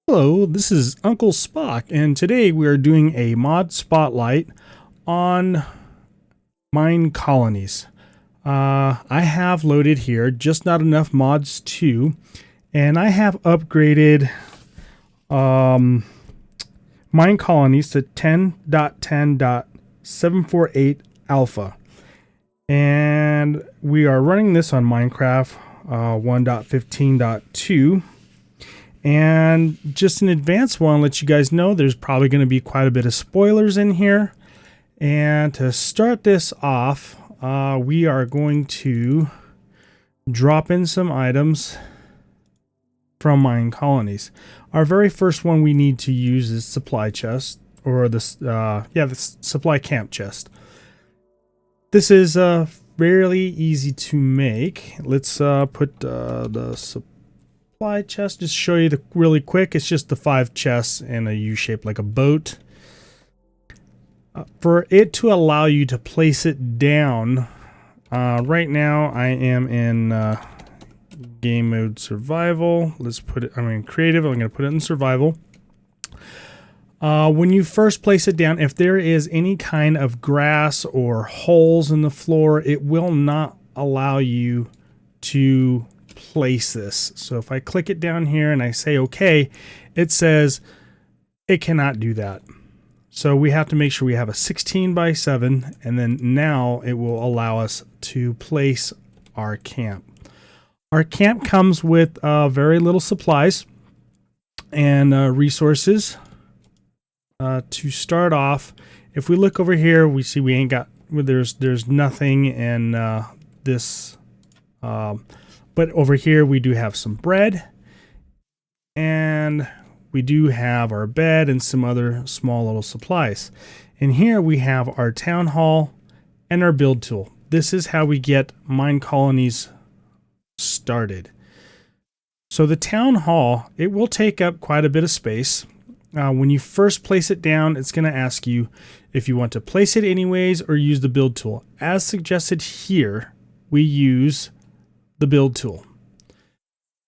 Hello, this is Uncle Spock, and today we are doing a mod spotlight on Minecolonies. I have loaded here just not enough mods too, and I have upgraded Minecolonies to 10.10.748 alpha, and we are running this on Minecraft 1.15.2. And just in advance, I want to let you guys know there's probably going to be quite a bit of spoilers in here. And to start this off, we are going to drop in some items from Minecolonies. Our very first one we need to use is supply chest, or the supply camp chest. This is fairly easy to make. Let's put the supply chest, just show you the really quick. It's just the 5 chests in a U shape like a boat. For it to allow you to place it down, right now I am in game mode survival. Let's put it, I'm in creative. I'm going to put it in survival. When you first place it down, if there is any kind of grass or holes in the floor, it will not allow you to place this. So if I click it down here and I say okay, it says it cannot do that. So we have to make sure we have a 16 by 7, and then now it will allow us to place our camp. Our camp comes with very little supplies and resources. To start off, if we look over here, we see we ain't got, there's nothing in this but over here we do have some bread, and we do have our bed and some other small little supplies. And here we have our town hall and our build tool. This is how we get Minecolonies started. So the town hall, it will take up quite a bit of space. When you first place it down, it's going to ask you if you want to place it anyways or use the build tool. As suggested here, we use the build tool.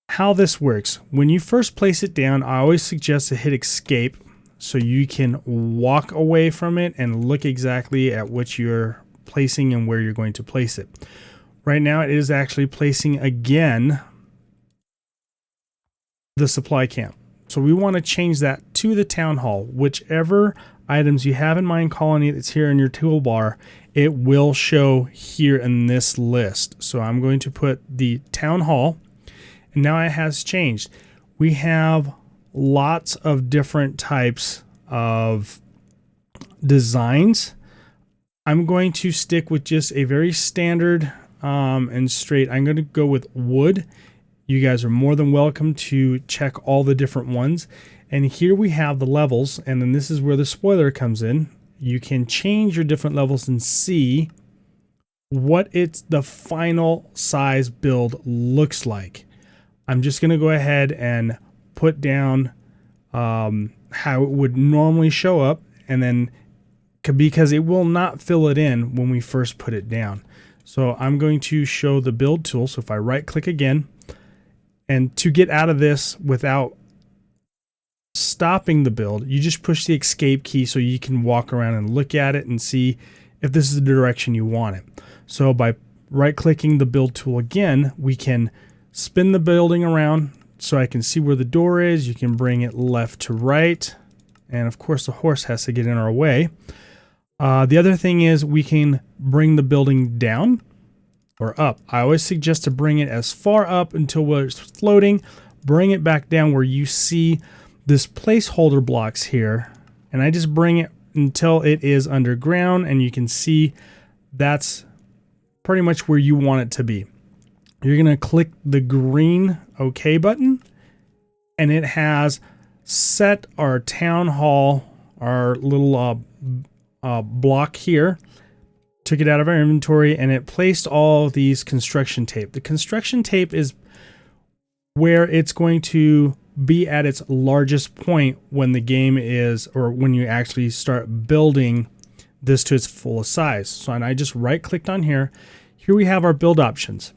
How this works: when you first place it down, I always suggest to hit escape so you can walk away from it and look exactly at what you're placing and where you're going to place it. Right now it is actually placing again the supply camp. So we want to change that to the town hall. Whichever items you have in Minecolony that's here in your toolbar, it will show here in this list. So I'm going to put the town hall, and now it has changed. We have lots of different types of designs. I'm going to stick with just a very standard and straight. I'm going to go with wood. You guys are more than welcome to check all the different ones. And here we have the levels, and then this is where the spoiler comes in. You can change your different levels and see what the final size build looks like. I'm just going to go ahead and put down how it would normally show up, and then because it will not fill it in when we first put it down. So I'm going to show the build tool. So if I right click again, and to get out of this without stopping the build, you just push the escape key so you can walk around and look at it and see if this is the direction you want it. So by right clicking the build tool again, we can spin the building around so I can see where the door is. You can bring it left to right, and of course the horse has to get in our way. The other thing is we can bring the building down or up. I always suggest to bring it as far up until it's floating, bring it back down where you see this placeholder blocks here, and I just bring it until it is underground, and you can see that's pretty much where you want it to be. You're going to click the green OK button, and it has set our town hall, our little block here, took it out of our inventory, and it placed all these construction tape. The construction tape is where it's going to be at its largest point when the game is, or when you actually start building this to its fullest size. So, and I just right clicked on here. Here we have our build options.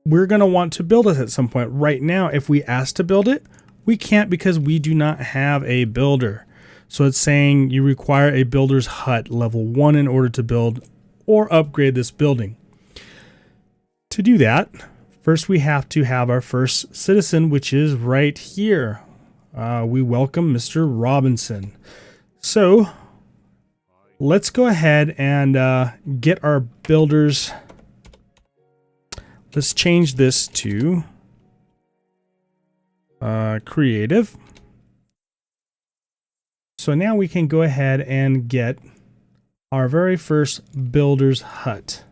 we're going to want to build it at some point. Right now, if we ask to build it, we can't because we do not have a builder. So it's saying you require a builder's hut level 1 in order to build or upgrade this building. To do that, first we have to have our first citizen, which is right here. We welcome Mr. Robinson. So let's go ahead and get our builders. Let's change this to creative. So now we can go ahead and get our very first builder's hut.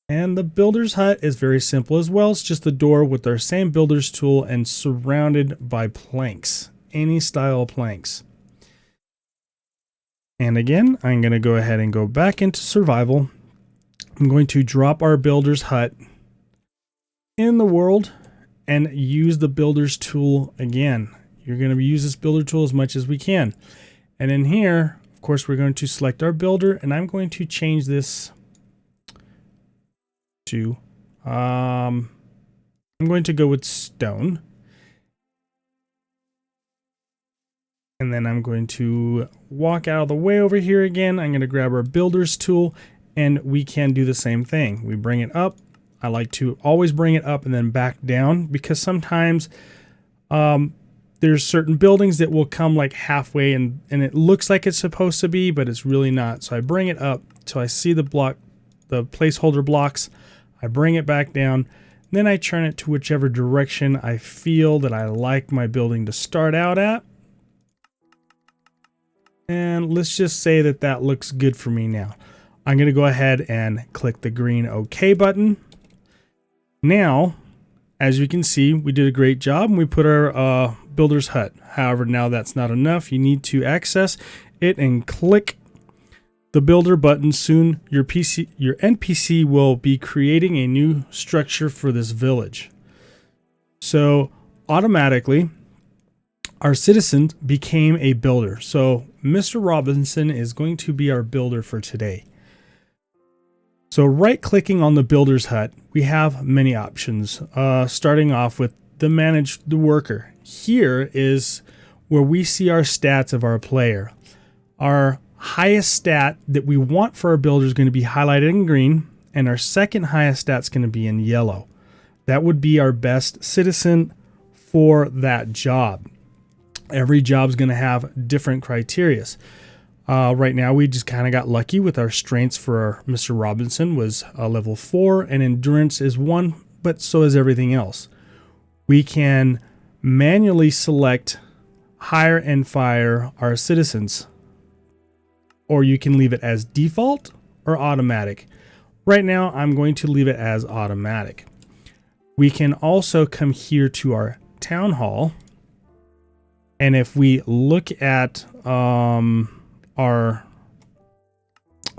And the builder's hut is very simple as well. It's just a door with our same builder's tool and surrounded by planks, any style planks. And again, I'm going to go ahead and go back into survival. I'm going to drop our builder's hut in the world and use the builder's tool again. You're going to use this builder tool as much as we can. And in here, of course, we're going to select our builder, and I'm going to change this to, I'm going to go with stone. And then I'm going to walk out of the way over here again. I'm going to grab our builder's tool, and we can do the same thing. We bring it up. I like to always bring it up and then back down, because sometimes there's certain buildings that will come like halfway and it looks like it's supposed to be, but it's really not. So I bring it up till I see the block, the placeholder blocks. I bring it back down, then I turn it to whichever direction I feel that I like my building to start out at. And let's just say that that looks good for me now. I'm going to go ahead and click the green OK button. Now, as you can see, we did a great job and we put our builder's hut. However, now that's not enough. You need to access it and click the builder button. Soon your NPC will be creating a new structure for this village. So automatically our citizen became a builder. So Mr. Robinson is going to be our builder for today. So right clicking on the builder's hut, we have many options, starting off with the manage the worker. Here is where we see our stats of our player. Our highest stat that we want for our builder is going to be highlighted in green, and our second highest stat is going to be in yellow. That would be our best citizen for that job. Every job is going to have different criteria. Right now, we just kind of got lucky with our strengths for our Mr. Robinson was level 4, and endurance is 1, but so is everything else. We can manually select hire and fire our citizens, or you can leave it as default or automatic. Right now, I'm going to leave it as automatic. We can also come here to our town hall, and if we look at our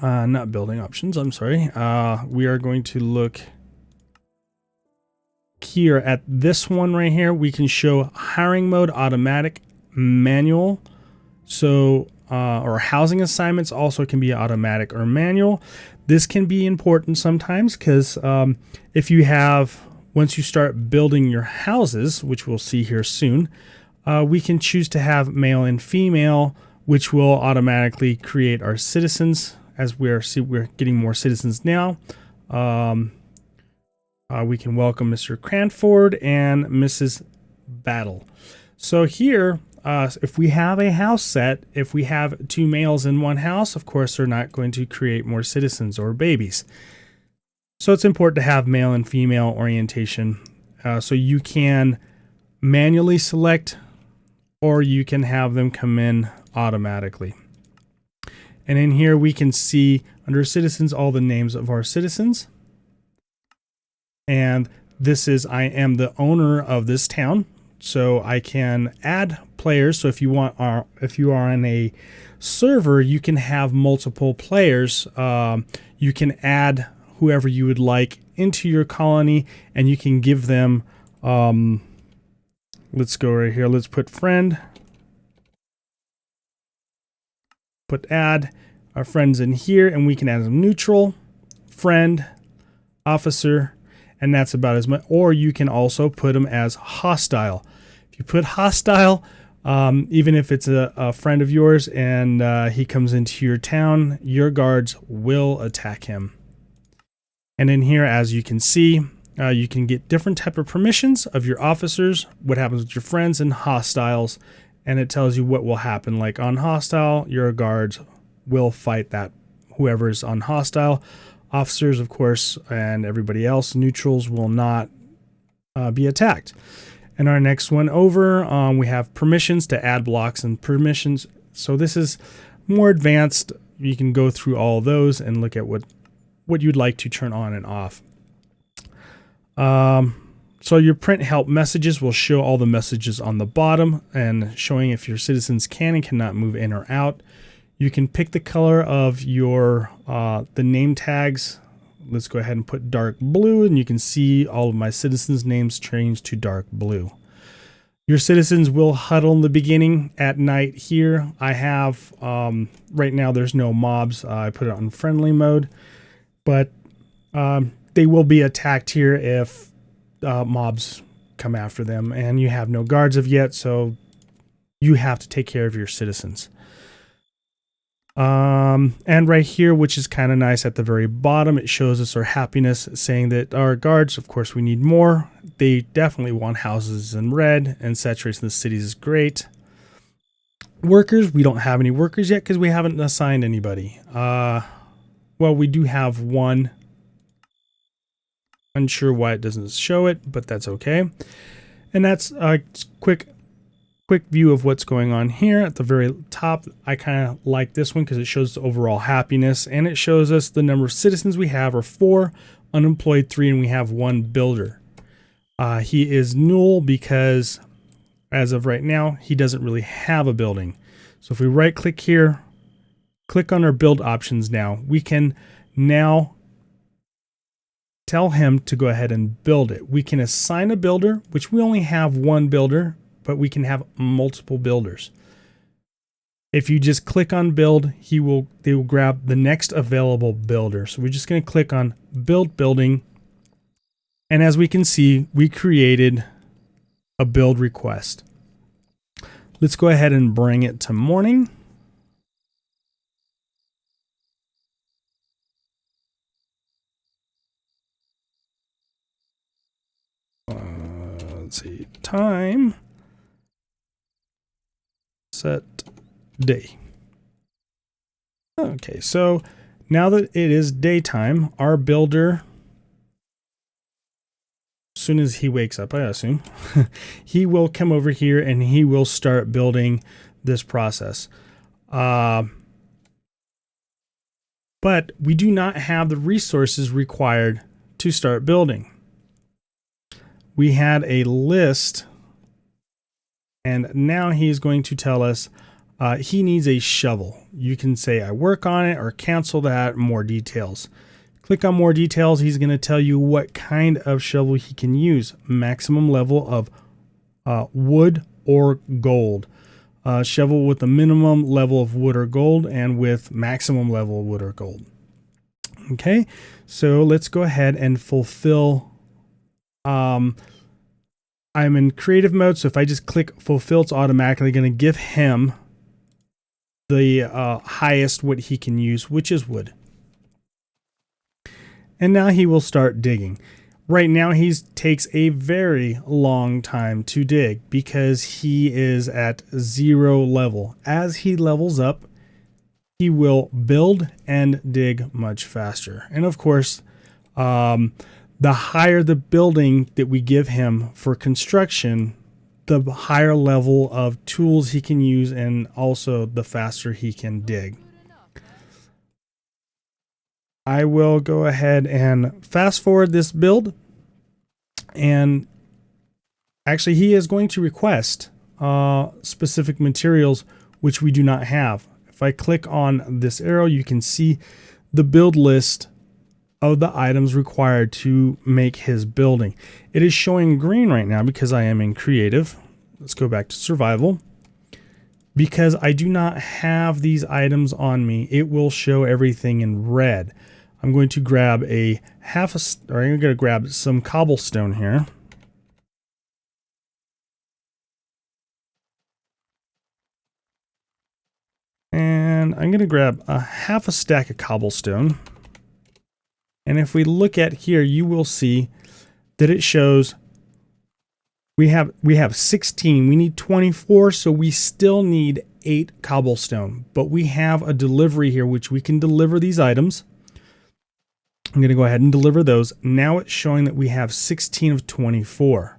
not building options, I'm sorry, we are going to look here at this one right here. We can show hiring mode, automatic, manual. So or housing assignments also can be automatic or manual. This can be important sometimes because if you have, once you start building your houses, which we'll see here soon, we can choose to have male and female, which will automatically create our citizens. As we're getting more citizens now. We can welcome Mr. Cranford and Mrs. Battle. So here, if we have a house set, if we have 2 males in one house, of course, they're not going to create more citizens or babies. So it's important to have male and female orientation. So you can manually select, or you can have them come in automatically. And in here we can see under citizens all the names of our citizens. And this is, I am the owner of this town, so I can add players. So if you want, if you are on a server, you can have multiple players. You can add whoever you would like into your colony, and you can give them. Let's go right here. Let's put friend. Put add our friends in here, and we can add them neutral, friend, officer, and that's about as much. Or you can also put them as hostile. If you put hostile, even if it's a friend of yours and he comes into your town, your guards will attack him. And in here, as you can see, you can get different type of permissions of your officers, what happens with your friends, and hostiles, and it tells you what will happen. Like on hostile, your guards will fight that whoever's on hostile. Officers, of course, and everybody else, neutrals, will not be attacked. And our next one over, we have permissions to add blocks and permissions. So this is more advanced. You can go through all those and look at what you'd like to turn on and off. So your print help messages will show all the messages on the bottom and showing if your citizens can and cannot move in or out. You can pick the color of your the name tags. Let's go ahead and put dark blue, and you can see all of my citizens' names change to dark blue. Your citizens will huddle in the beginning at night here. I have, right now there's no mobs. I put it on friendly mode, but they will be attacked here if mobs come after them, and you have no guards of yet, so you have to take care of your citizens. And right here, which is kind of nice, at the very bottom, it shows us our happiness, saying that our guards, of course, we need more. They definitely want houses in red, and saturation of the cities is great. Workers, we don't have any workers yet because we haven't assigned anybody. Well, we do have one. Unsure why it doesn't show it, but that's okay. And that's a quick view of what's going on here at the very top. I kind of like this one because it shows the overall happiness, and it shows us the number of citizens we have are 4, unemployed 3, and we have 1 builder. He is null because as of right now, he doesn't really have a building. So if we right click here, click on our build options now, we can now tell him to go ahead and build it. We can assign a builder, which we only have 1 builder, but we can have multiple builders. If you just click on build, they will grab the next available builder. So we're just going to click on build building. And as we can see, we created a build request. Let's go ahead and bring it to morning. Let's see, time. Set day. Okay, so now that it is daytime, our builder, as soon as he wakes up, I assume, he will come over here and he will start building this process. But we do not have the resources required to start building. We had a list, and now he's going to tell us he needs a shovel. You can say I work on it or cancel that, more details. Click on more details. He's going to tell you what kind of shovel he can use. Maximum level of wood or gold. Shovel with a minimum level of wood or gold, and with maximum level of wood or gold. Okay, so let's go ahead and fulfill. I'm in creative mode, so if I just click fulfill, it's automatically going to give him the highest what he can use, which is wood. And now he will start digging. Right now he takes a very long time to dig because he is at 0 level. As he levels up, he will build and dig much faster. And of course, the higher the building that we give him for construction, the higher level of tools he can use, and also the faster he can dig. I will go ahead and fast forward this build, and actually he is going to request specific materials which we do not have. If I click on this arrow, you can see the build list of the items required to make his building. It is showing green right now because I am in creative. Let's go back to survival. Because I do not have these items on me, it will show everything in red. I'm going to grab I'm going to grab some cobblestone here. And I'm going to grab a half a stack of cobblestone. And if we look at here, you will see that it shows we have 16. We need 24, so we still need 8 cobblestone. But we have a delivery here, which we can deliver these items. I'm going to go ahead and deliver those. Now it's showing that we have 16 of 24.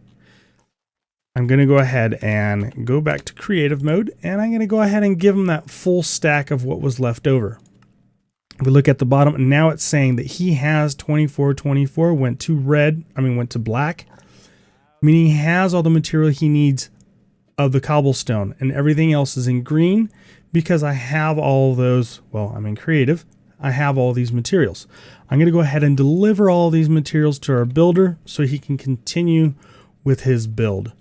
I'm going to go ahead and go back to creative mode, and I'm going to go ahead and give him that full stack of what was left over. If we look at the bottom, and now it's saying that he has 24, went to black, meaning he has all the material he needs of the cobblestone, and everything else is in green because I have all those, well, I'm in creative, I have all these materials. I'm going to go ahead and deliver all these materials to our builder so he can continue with his build.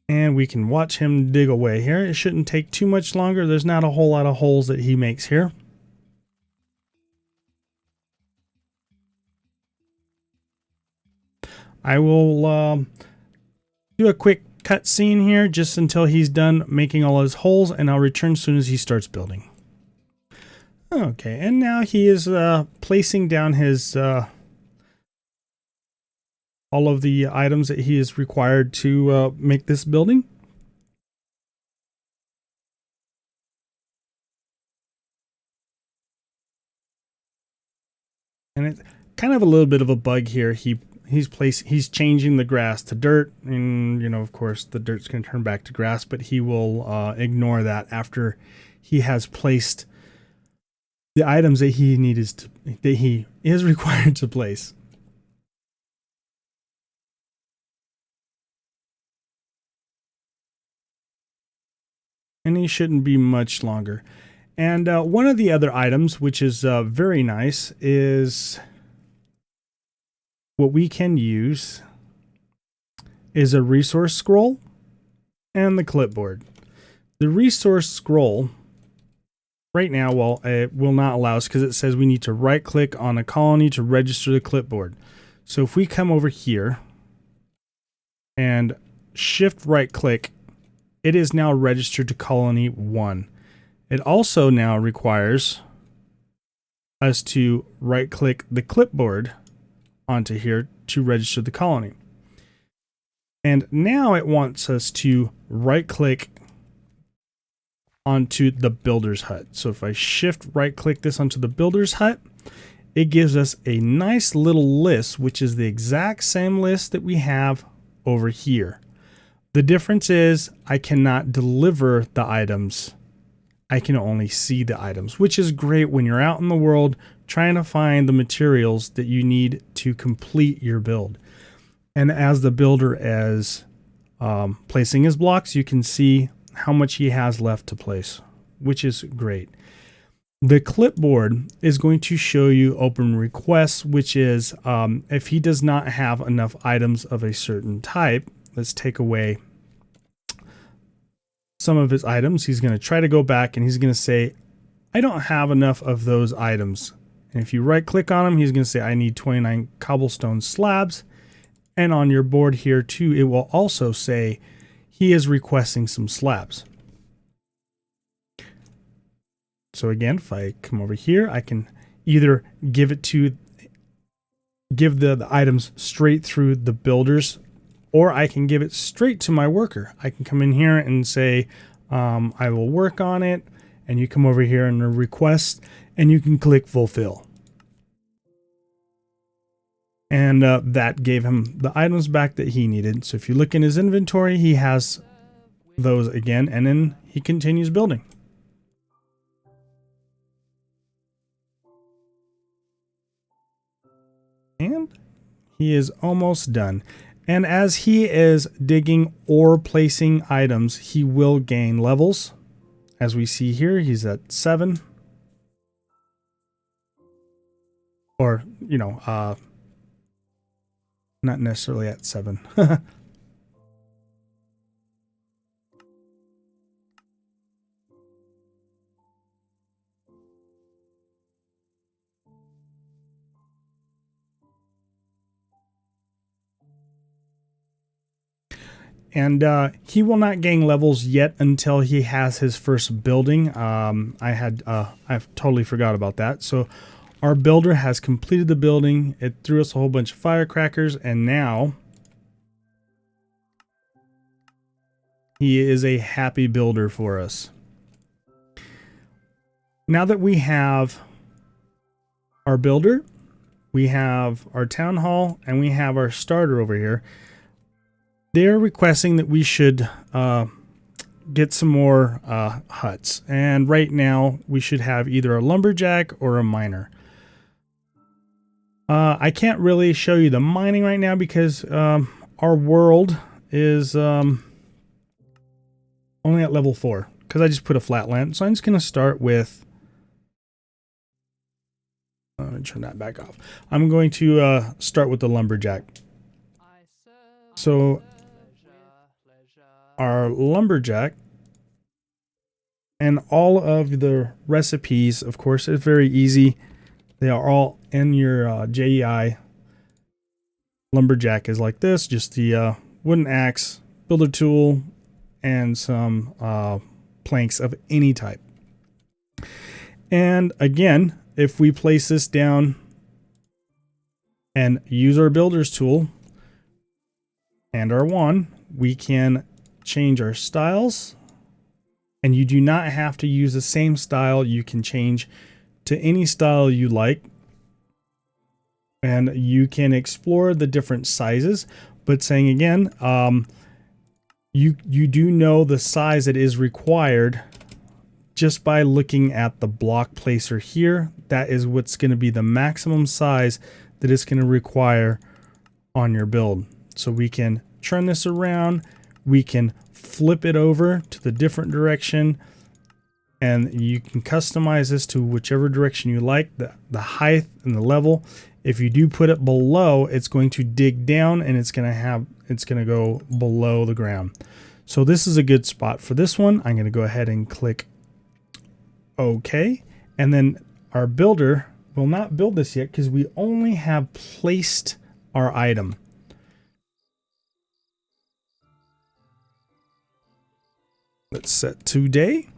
And we can watch him dig away here. It shouldn't take too much longer. There's not a whole lot of holes that he makes here. I will do a quick cut scene here just until he's done making all his holes, and I'll return as soon as he starts building. Okay, and now he is placing down his all of the items that he is required to make this building. And it's kind of a little bit of a bug here. He's changing the grass to dirt, and you know, of course, the dirt's going to turn back to grass, but he will ignore that after he has placed the items that he is required to place. And he shouldn't be much longer. And one of the other items, which is very nice, is what we can use is a resource scroll and the clipboard. The resource scroll right now, well, it will not allow us because it says we need to right click on a colony to register the clipboard. So if we come over here and shift right click, it is now registered to colony 1. It also now requires us to right click the clipboard onto here to register the colony. And now it wants us to right click onto the builder's hut. So if I shift right click this onto the builder's hut, it gives us a nice little list, which is the exact same list that we have over here. The difference is I cannot deliver the items. I can only see the items, which is great when you're out in the world trying to find the materials that you need to complete your build. And as the builder is placing his blocks, you can see how much he has left to place, which is great. The clipboard is going to show you open requests, which is if he does not have enough items of a certain type. Let's take away some of his items. He's going to try to go back and he's going to say, I don't have enough of those items. And if you right click on him, he's going to say, I need 29 cobblestone slabs. And on your board here too, it will also say he is requesting some slabs. So again, if I come over here, I can either give the items straight through the builders, or I can give it straight to my worker. I can come in here and say, I will work on it. And you come over here and request, and you can click fulfill. And that gave him the items back that he needed. So if you look in his inventory, he has those again, and then he continues building. And he is almost done. And as he is digging or placing items, he will gain levels. As we see here, he's at 7. Or, you know, not necessarily at 7. And he will not gain levels yet until he has his first building. I've totally forgot about that. So our builder has completed the building. It threw us a whole bunch of firecrackers, and now he is a happy builder for us. Now that we have our builder, we have our town hall, and we have our starter over here, they're requesting that we should get some more huts. And right now we should have either a lumberjack or a miner. I can't really show you the mining right now because our world is only at level 4 because I just put a flatland. So I'm just going to start with, let me turn that back off. I'm going to start with the lumberjack. So our lumberjack and all of the recipes, of course, is very easy. They are all in your JEI. Lumberjack is like this, just the wooden axe, builder tool, and some planks of any type. And again, if we place this down and use our builder's tool and our wand, we can change our styles. And you do not have to use the same style. You can change to any style you like. And you can explore the different sizes. But saying again, you do know the size that is required just by looking at the block placer here. That is what's going to be the maximum size that it's going to require on your build. So we can turn this around. We can flip it over to the different direction, and you can customize this to whichever direction you like, the height and the level. If you do put it below, it's going to dig down and it's going to go below the ground. So this is a good spot for this one. I'm going to go ahead and click OK. And then our builder will not build this yet because we only have placed our item. Let's set today.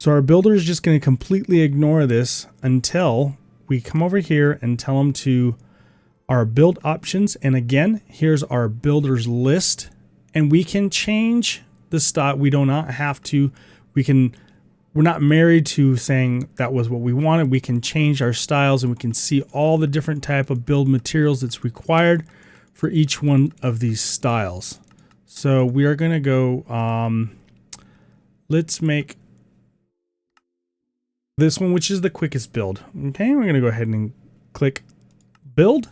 So our builder is just going to completely ignore this until we come over here and tell them to our build options. And again, here's our builders list, and we can change the style. We do not have to, we're not married to saying that was what we wanted. We can change our styles, and we can see all the different type of build materials that's required for each one of these styles. So we are going to go, let's make this one, which is the quickest build. Okay, we're going to go ahead and click build.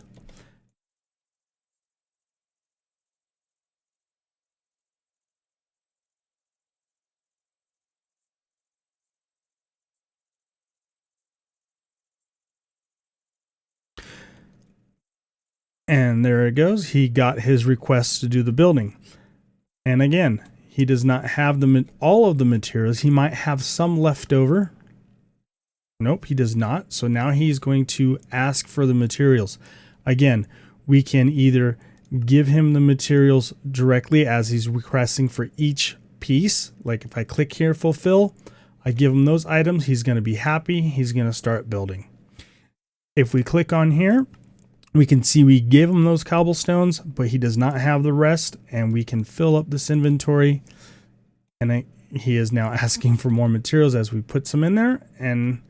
And there it goes. He got his request to do the building. And again, he does not have all of the materials. He might have some left over. Nope, he does not. So now he's going to ask for the materials. Again, we can either give him the materials directly as he's requesting for each piece. Like if I click here, fulfill, I give him those items. He's going to be happy. He's going to start building. If we click on here, we can see we gave him those cobblestones, but he does not have the rest, and we can fill up this inventory. And he is now asking for more materials as we put some in there, and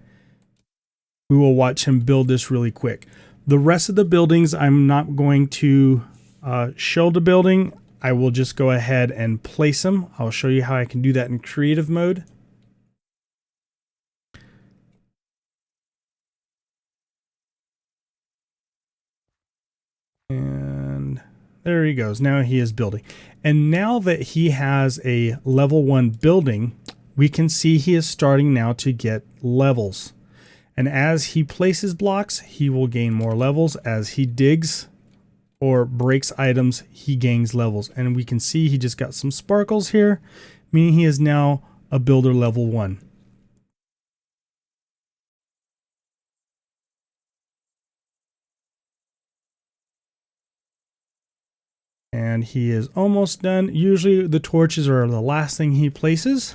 we will watch him build this really quick. The rest of the buildings, I'm not going to show the building. I will just go ahead and place them. I'll show you how I can do that in creative mode. And there he goes. Now he is building. And now that he has a level 1 building, we can see he is starting now to get levels. And as he places blocks, he will gain more levels. As he digs or breaks items, he gains levels. And we can see he just got some sparkles here, meaning he is now a builder level 1. And he is almost done. Usually the torches are the last thing he places.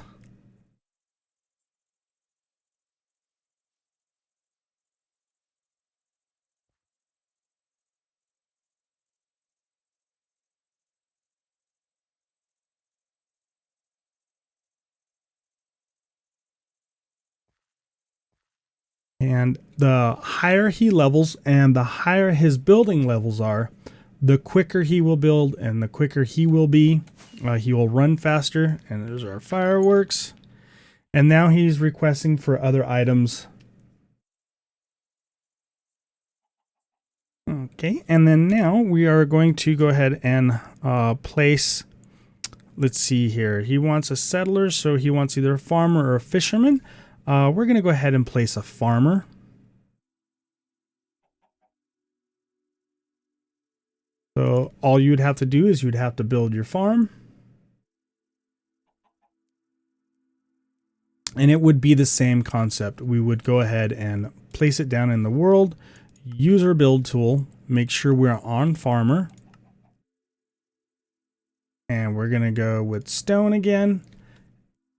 And the higher he levels and the higher his building levels are, the quicker he will build and the quicker he will be. He will run faster. And there's our fireworks. And now he's requesting for other items. Okay, and then now we are going to go ahead and place, let's see here. He wants a settler, so he wants either a farmer or a fisherman. We're going to go ahead and place a farmer. So all you'd have to do is you'd have to build your farm. And it would be the same concept. We would go ahead and place it down in the world, use our build tool, make sure we're on farmer. And we're going to go with stone again.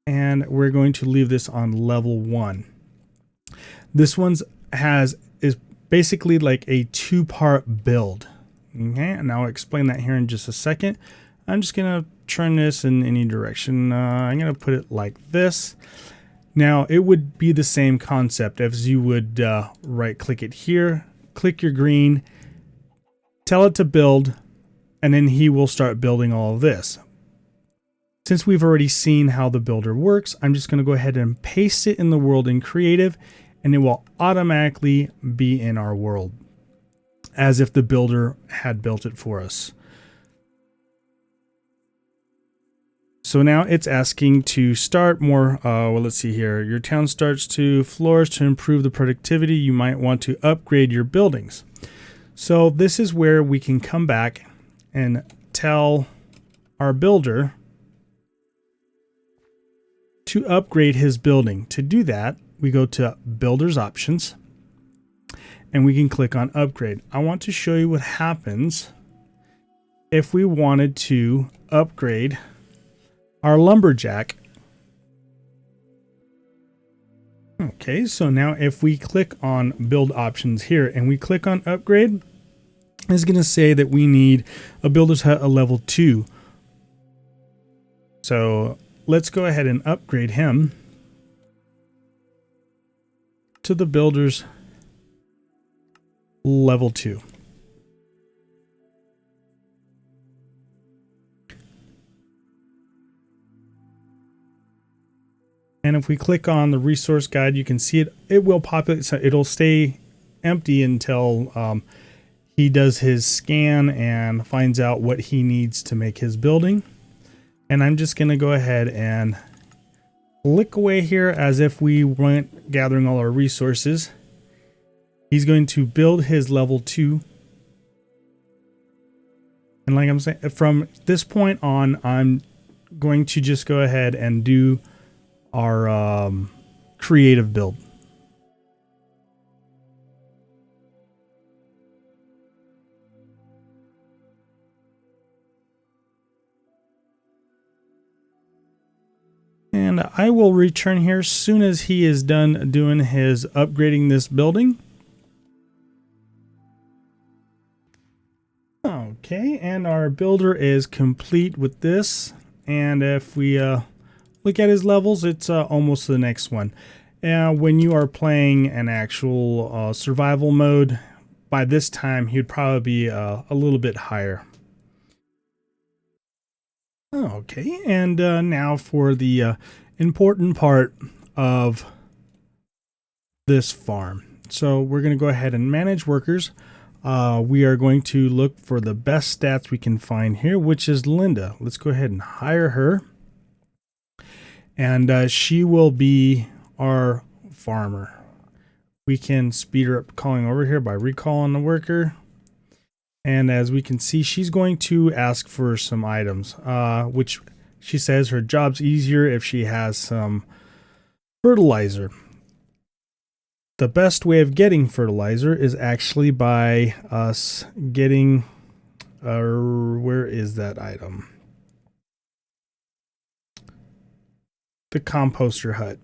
And we're going to leave this on level 1. This one's is basically like a 2-part build. Okay, and I'll explain that here in just a second. I'm just going to turn this in any direction. I'm going to put it like this. Now, it would be the same concept as you would right click it here, click your green, tell it to build, and then he will start building all of this. Since we've already seen how the builder works, I'm just going to go ahead and paste it in the world in creative, and it will automatically be in our world as if the builder had built it for us. So now it's asking to start more, well, let's see here. Your town starts to flourish. To improve the productivity, you might want to upgrade your buildings. So this is where we can come back and tell our builder to upgrade his building. To do that, we go to Builder's Options, and we can click on Upgrade. I want to show you what happens if we wanted to upgrade our Lumberjack. Okay, so now if we click on Build Options here and we click on Upgrade, it's going to say that we need a Builder's Hut, a level 2. So let's go ahead and upgrade him to the Builder's level 2. And if we click on the resource guide, you can see it will populate. So it'll stay empty until he does his scan and finds out what he needs to make his building. And I'm just going to go ahead and click away here as if we weren't gathering all our resources. He's going to build his level 2. And like I'm saying, from this point on, I'm going to just go ahead and do our creative build. And I will return here as soon as he is done doing his upgrading this building. Okay, and our builder is complete with this. And if we look at his levels, it's almost the next one. When you are playing an actual survival mode, by this time he'd probably be a little bit higher. Okay, and now for the important part of this farm. So we're going to go ahead and manage workers. We are going to look for the best stats we can find here, which is Linda. Let's go ahead and hire her. And she will be our farmer. We can speed her up calling over here by recalling the worker. And as we can see, she's going to ask for some items, which she says her job's easier if she has some fertilizer. The best way of getting fertilizer is actually by us getting Where is that item? The composter hut.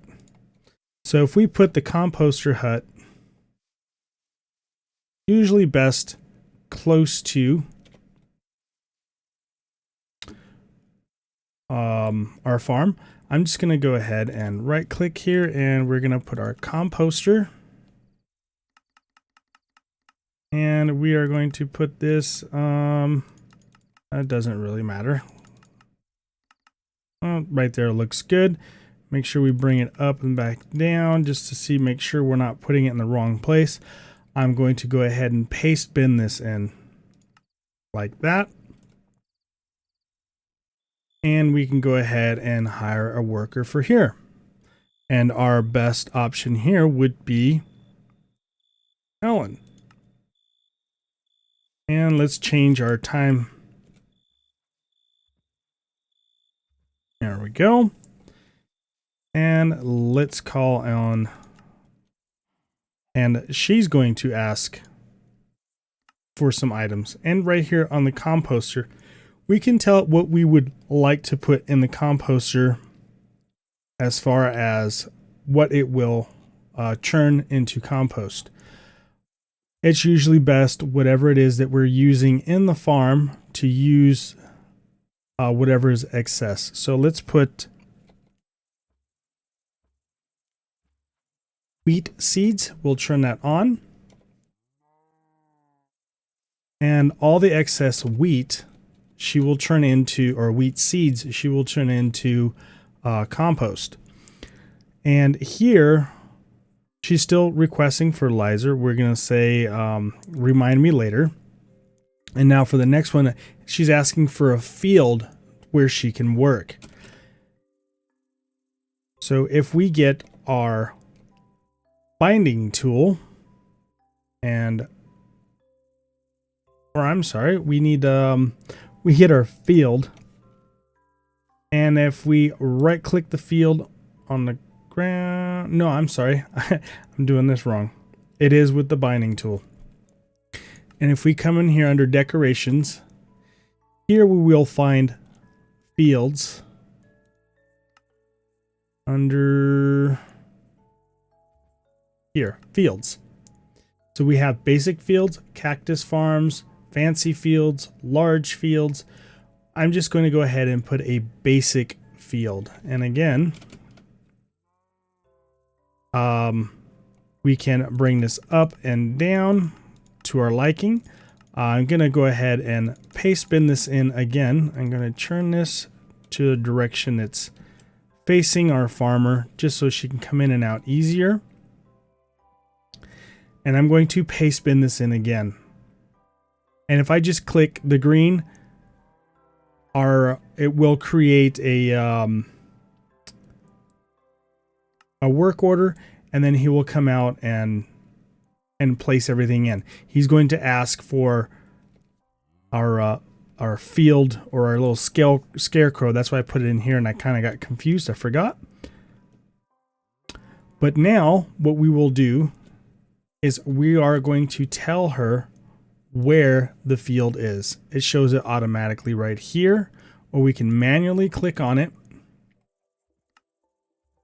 So if we put the composter hut, usually best close to our farm. I'm just going to go ahead and right click here, and we're going to put our composter. And we are going to put this, that doesn't really matter. Right there looks good. Make sure we bring it up and back down just to see, make sure we're not putting it in the wrong place. I'm going to go ahead and paste bin this in like that. And we can go ahead and hire a worker for here. And our best option here would be Ellen. And let's change our time. There we go. And let's call on, and she's going to ask for some items. And right here on the composter, we can tell it what we would like to put in the composter as far as what it will churn into compost. It's usually best, whatever it is that we're using in the farm, to use whatever is excess. So let's put wheat seeds. We'll turn that on. And all the excess wheat, she will turn into, or wheat seeds, she will turn into compost. And here, she's still requesting fertilizer. We're going to say, remind me later. And now for the next one, she's asking for a field where she can work. So if we get our binding tool, and, or I'm sorry, we need, we hit our field. And if we right click the field on the ground, no, I'm sorry, I'm doing this wrong. It is with the binding tool. And if we come in here under decorations, here we will find fields under here, fields. So we have basic fields, cactus farms, fancy fields, large fields. I'm just going to go ahead and put a basic field. And again, we can bring this up and down to our liking. I'm going to go ahead and paste bin this in again. I'm going to turn this to the direction it's facing our farmer, just so she can come in and out easier. And I'm going to paste bin this in again. And if I just click the green, it will create a work order, and then he will come out and place everything in. He's going to ask for our field, or our little scarecrow. That's why I put it in here, and I kind of got confused. I forgot. But now what we will do is we are going to tell her where the field is. It shows it automatically right here, or we can manually click on it,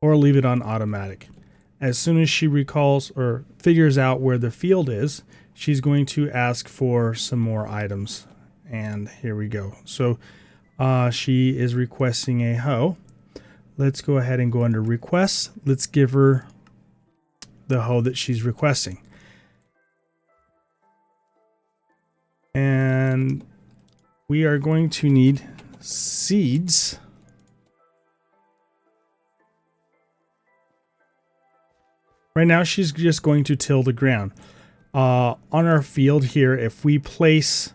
or leave it on automatic. As soon as she recalls or figures out where the field is, she's going to ask for some more items. And here we go. So she is requesting a hoe. Let's go ahead and go under requests. Let's give her the hoe that she's requesting. And we are going to need seeds. Right now, she's just going to till the ground. On our field here, if we place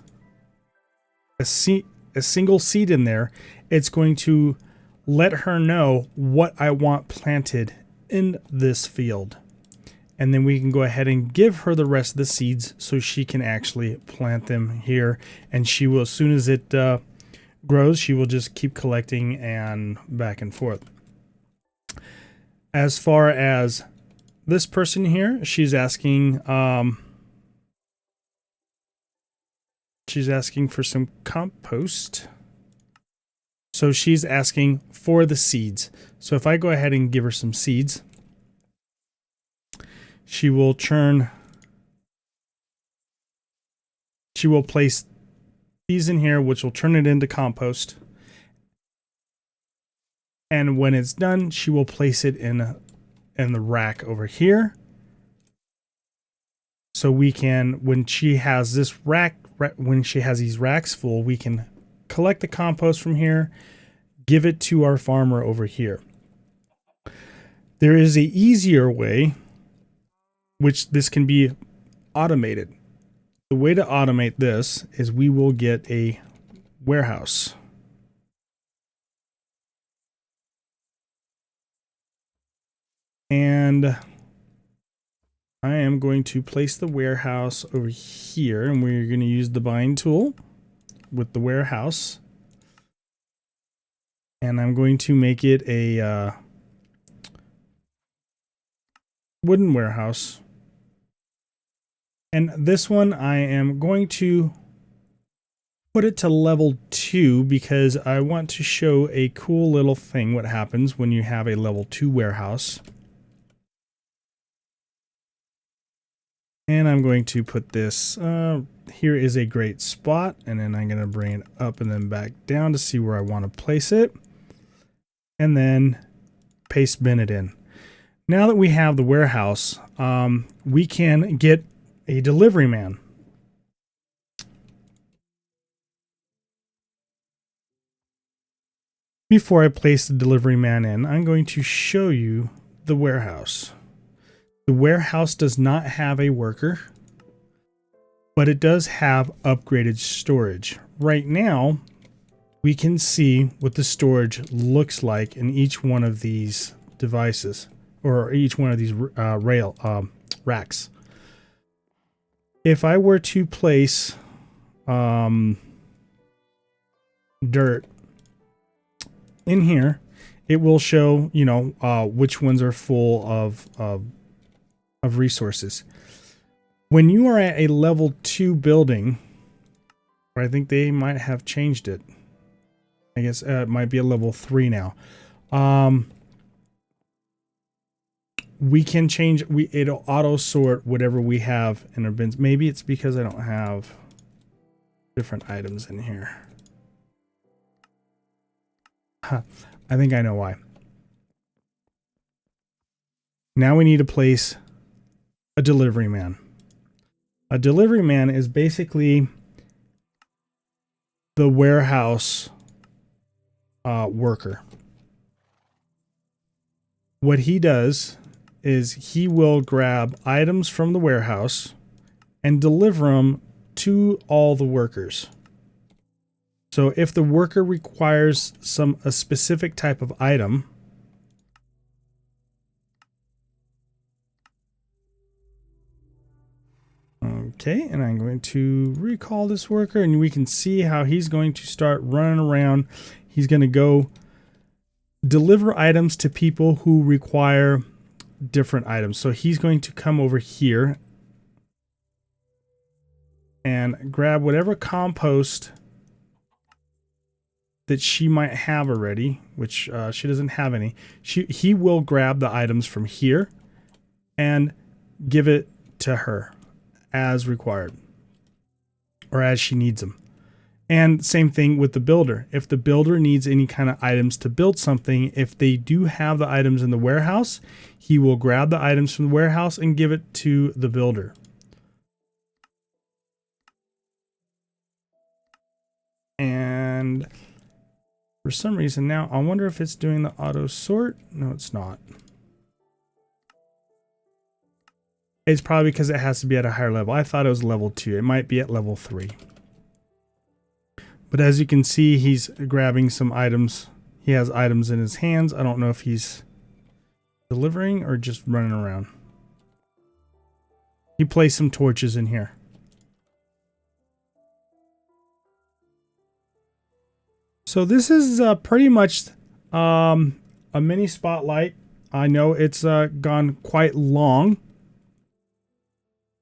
a single seed in there, it's going to let her know what I want planted in this field. And then we can go ahead and give her the rest of the seeds so she can actually plant them here. And she will, as soon as it grows, she will just keep collecting and back and forth. As far as this person here, she's asking She's asking for some compost. So she's asking for the seeds. So if I go ahead and give her some seeds, she will place these in here, which will turn it into compost. And when it's done, she will place it in the rack over here. So we can, when she has these racks full, we can collect the compost from here, give it to our farmer over here. There is an easier way, which this can be automated. The way to automate this is we will get a warehouse. And I am going to place the warehouse over here, and we're going to use the bind tool with the warehouse. And I'm going to make it a wooden warehouse. And this one I am going to put it to level 2 because I want to show a cool little thing what happens when you have a level 2 warehouse. And I'm going to put this, here is a great spot, and then I'm going to bring it up and then back down to see where I want to place it. And then paste bin it in. Now that we have the warehouse, we can get a delivery man. Before I place the delivery man in, I'm going to show you the warehouse. The warehouse does not have a worker, but it does have upgraded storage. Right now, we can see what the storage looks like in each one of these devices, or each one of these racks. If I were to place dirt in here, it will show, you know, which ones are full of resources. When you are at a level 2 building, or I think they might have changed it. I guess it might be a level 3 now. We can change, it'll auto sort whatever we have in our bins. Maybe it's because I don't have different items in here. Huh, I think I know why. Now we need to place a delivery man. A delivery man is basically the warehouse worker. What he does is he will grab items from the warehouse and deliver them to all the workers. So if the worker requires a specific type of item, okay, and I'm going to recall this worker, and we can see how he's going to start running around. He's going to go deliver items to people who require different items. So he's going to come over here and grab whatever compost that she might have already, which she doesn't have any. He will grab the items from here and give it to her as required, or as she needs them. And same thing with the builder. If the builder needs any kind of items to build something, if they do have the items in the warehouse, he will grab the items from the warehouse and give it to the builder. And for some reason now, I wonder if it's doing the auto sort. No, it's not. It's probably because it has to be at a higher level. I thought it was level 2. It might be at level 3. But as you can see, he's grabbing some items. He has items in his hands. I don't know if he's delivering or just running around. He placed some torches in here. So this is pretty much a mini spotlight. I know it's gone quite long.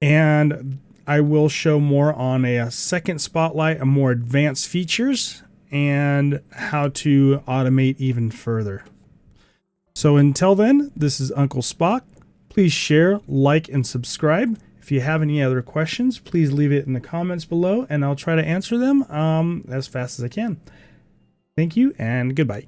And I will show more on a second Spotlight, a more advanced features, and how to automate even further. So until then, this is Uncle Spock. Please share, like, and subscribe. If you have any other questions, please leave it in the comments below, and I'll try to answer them as fast as I can. Thank you, and goodbye.